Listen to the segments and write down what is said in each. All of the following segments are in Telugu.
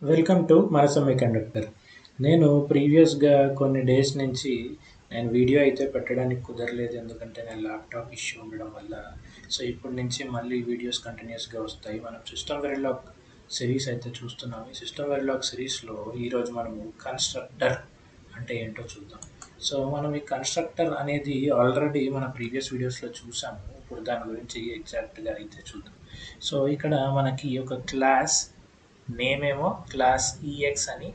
వెల్కమ్ టు మన సెమీకండక్టర్. నేను ప్రీవియస్‌గా కొన్ని డేస్ నుంచి నేను వీడియో అయితే పెట్టడానికి కుదరలేదు. ఎందుకంటే నేను ల్యాప్‌టాప్ ఇష్యూ ఉండడం వల్ల. సో, ఇప్పటి నుంచి మళ్ళీ వీడియోస్ కంటిన్యూయస్‌గా వస్తాయి. మనం సిస్టమ్ వెరిలాగ్ సిరీస్ అయితే చూస్తున్నాం. ఈ సిస్టమ్ వెరిలాగ్ సిరీస్‌లో ఈరోజు మనము కన్‌స్ట్రక్టర్ అంటే ఏంటో చూద్దాం. సో, మనం ఈ కన్‌స్ట్రక్టర్ అనేది ఆల్రెడీ మన ప్రీవియస్ వీడియోస్‌లో చూసాము. ఇప్పుడు దాని గురించి ఎగ్జాక్ట్‌గా అయితే చూద్దాం. సో, ఇక్కడ మనకి ఒక క్లాస్ నేమ్ ఏమో క్లాస్ ఈఎక్స్ అని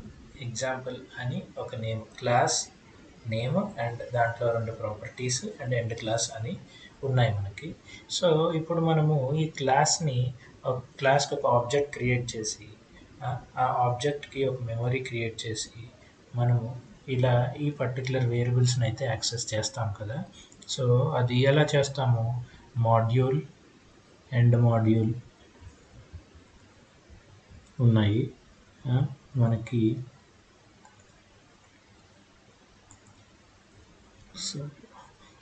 ఎగ్జాంపుల్ అని ఒక నేమ్ క్లాస్ నేమ్ అండ్ దాంట్లో రెండు ప్రాపర్టీస్ అండ్ ఎండ్ క్లాస్ అని ఉన్నాయి మనకి. సో ఇప్పుడు మనము ఈ క్లాస్ని క్లాస్కి ఒక ఆబ్జెక్ట్ క్రియేట్ చేసి ఆ ఆబ్జెక్ట్కి ఒక మెమరీ క్రియేట్ చేసి మనము ఇలా ఈ పర్టికులర్ వేరియబుల్స్ని అయితే యాక్సెస్ చేస్తాం కదా. సో అది ఎలా చేస్తాము? మాడ్యూల్ ఎండ్ మాడ్యూల్ ఉన్నాయి మనకి.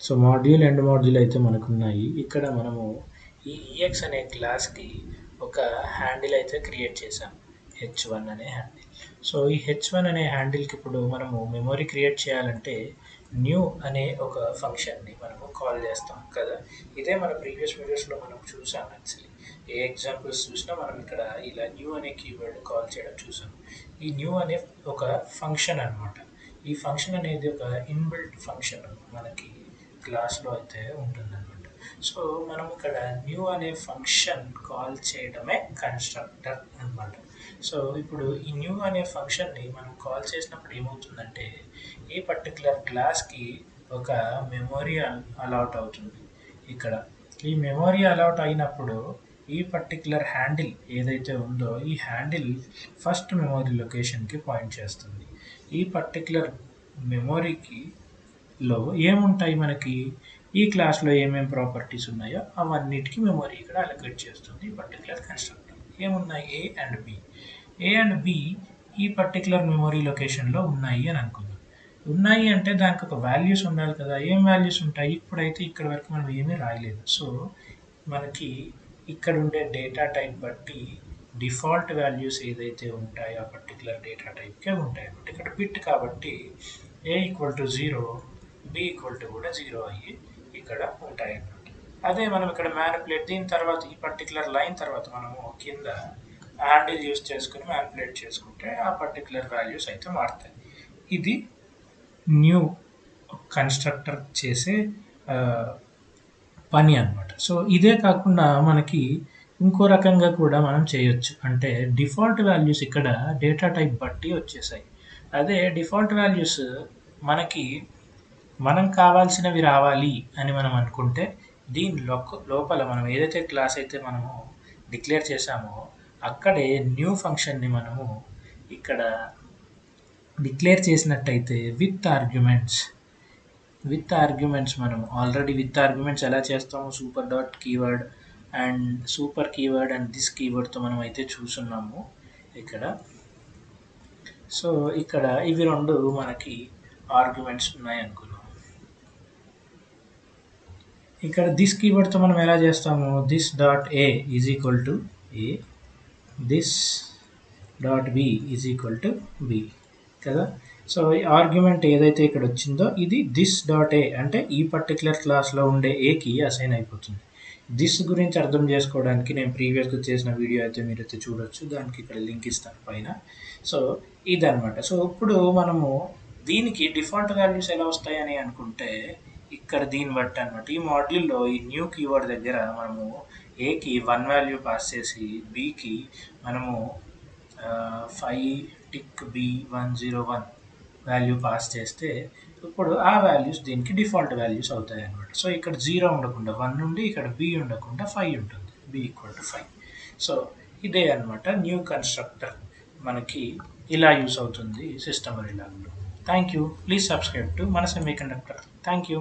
సో మాడ్యూల్ ఎండ్ మాడ్యూల్ అయితే మనకు ఉన్నాయి. ఇక్కడ మనము ఈ ఈఎక్స్ అనే క్లాస్కి ఒక హ్యాండిల్ అయితే క్రియేట్ చేసాం, h1 అనే హ్యాండిల్. సో ఈ h1 అనే హ్యాండిల్కి ఇప్పుడు మనము మెమొరీ క్రియేట్ చేయాలంటే న్యూ అనే ఒక ఫంక్షన్ని మనము కాల్ చేస్తాం కదా. ఇదే మన ప్రీవియస్ వీడియోస్లో మనం చూసాం. యాక్చువల్లీ ఏ ఎగ్జాంపుల్స్ చూసినా మనం ఇక్కడ ఇలా న్యూ అనే కీవర్డ్ కాల్ చేయడం చూసాం. ఈ న్యూ అనే ఒక ఫంక్షన్ అనమాట. ఈ ఫంక్షన్ అనేది ఒక ఇన్బిల్ట్ ఫంక్షన్ మనకి క్లాస్లో అయితే ఉంటుందన్నమాట. సో మనం ఇక్కడ న్యూ అనే ఫంక్షన్ కాల్ చేయడమే కన్స్ట్రక్టర్ అనమాట. సో ఇప్పుడు ఈ న్యూ అనే ఫంక్షన్ని మనం కాల్ చేసినప్పుడు ఏమవుతుందంటే ఈ పర్టికులర్ క్లాస్కి ఒక మెమొరీ అలాట్ అవుతుంది. ఇక్కడ ఈ మెమొరీ అలాట్ అయినప్పుడు ఈ పర్టికులర్ హ్యాండిల్ ఏదైతే ఉందో ఈ హ్యాండిల్ ఫస్ట్ మెమొరీ లొకేషన్కి పాయింట్ చేస్తుంది. ఈ పర్టికులర్ మెమొరీకి లో ఏముంటాయి మనకి, ఈ క్లాస్లో ఏమేమి ప్రాపర్టీస్ ఉన్నాయో అవన్నిటికీ మెమొరీ ఇక్కడ అలొకేట్ చేస్తుంది పర్టికులర్ కన్స్ట్రక్టర్. ఏమున్నాయి? A and B. A and B ఈ పర్టికులర్ మెమొరీ లొకేషన్లో ఉన్నాయి అని అనుకుందాం. ఉన్నాయి అంటే దానికి ఒక వాల్యూస్ ఉండాలి కదా. ఏం వాల్యూస్ ఉంటాయి? ఇప్పుడైతే ఇక్కడ వరకు మనం ఏమీ రాయలేదు. సో మనకి ఇక్కడ ఉండే డేటా టైప్ బట్టి డిఫాల్ట్ వాల్యూస్ ఏదైతే ఉంటాయో ఆ పర్టికులర్ డేటా టైప్కే ఉంటాయి అన్నమాట. ఇక్కడ బిట్ కాబట్టి A equal to 0, B equal to కూడా 0 అయ్యి ఇక్కడ ఉంటాయి అన్నమాట. అదే మనం ఇక్కడ మ్యానిపులేట్ దీని తర్వాత ఈ పర్టికులర్ లైన్ తర్వాత మనము కింద హ్యాండిల్ యూస్ చేసుకుని మ్యానిపులేట్ చేసుకుంటే ఆ పర్టికులర్ వాల్యూస్ అయితే మారుతాయి. ఇది న్యూ కన్స్ట్రక్టర్ చేసే పని అనమాట. సో ఇదే కాకుండా మనకి ఇంకో రకంగా కూడా మనం చేయొచ్చు. అంటే డిఫాల్ట్ వాల్యూస్ ఇక్కడ డేటా టైప్ బట్టి వచ్చేసాయి. అదే డిఫాల్ట్ వాల్యూస్ మనకి మనం కావాల్సినవి రావాలి అని మనం అనుకుంటే దీని లోపల మనం ఏదైతే క్లాస్ అయితే మనము డిక్లేర్ చేసామో అక్కడే న్యూ ఫంక్షన్ని మనము ఇక్కడ డిక్లేర్ చేసినట్టయితే విత్ ఆర్గ్యుమెంట్స్ మనం ఆల్రెడీ విత్ ఆర్గ్యుమెంట్స్ ఎలా చేస్తాము, super dot keyword and super keyword and this కీవర్డ్తో మనం అయితే చూస్తున్నాము ఇక్కడ. సో ఇక్కడ ఇవి రెండు మనకి ఆర్గ్యుమెంట్స్ ఉన్నాయి అనుకున్నాం. ఇక్కడ దిస్ కీవర్డ్తో మనం ఎలా చేస్తాము, this dot A is equal to A, this dot B is equal to B కదా. సో ఈ ఆర్గ్యుమెంట్ ఏదైతే ఇక్కడ వచ్చిందో ఇది దిస్ డాట్ ఏ అంటే ఈ పర్టికులర్ క్లాస్లో ఉండే ఏకి అసైన్ అయిపోతుంది. దిస్ గురించి అర్థం చేసుకోవడానికి నేను ప్రీవియస్గా చేసిన వీడియో అయితే మీరైతే చూడొచ్చు, దానికి ఇక్కడ లింక్ ఇస్తాను పైన. సో ఇదనమాట. సో ఇప్పుడు మనము దీనికి డిఫాల్ట్ వాల్యూస్ ఎలా వస్తాయని అనుకుంటే ఇక్కడ దీన్ని బట్టి అనమాట. ఈ మాడ్యూల్లో ఈ న్యూ కీవర్డ్ దగ్గర మనము ఏకి 1 వాల్యూ పాస్ చేసి బికి మనము 5 టిక్ B101 వాల్యూ పాస్ చేస్తే ఇప్పుడు ఆ వాల్యూస్ దీనికి డిఫాల్ట్ వాల్యూస్ అవుతాయి అన్నమాట. సో ఇక్కడ 0 ఉండకుండా 1 నుండి ఇక్కడ B ఉండకుండా 5 ఉంటుంది, B ఈక్వల్ టు 5. సో ఇదే అనమాట న్యూ కన్స్ట్రక్టర్ మనకి ఇలా యూస్ అవుతుంది సిస్టమ్ వెరిలాగ్లో. Thank you. Please subscribe to మన సెమీకండక్టర్. Thank you.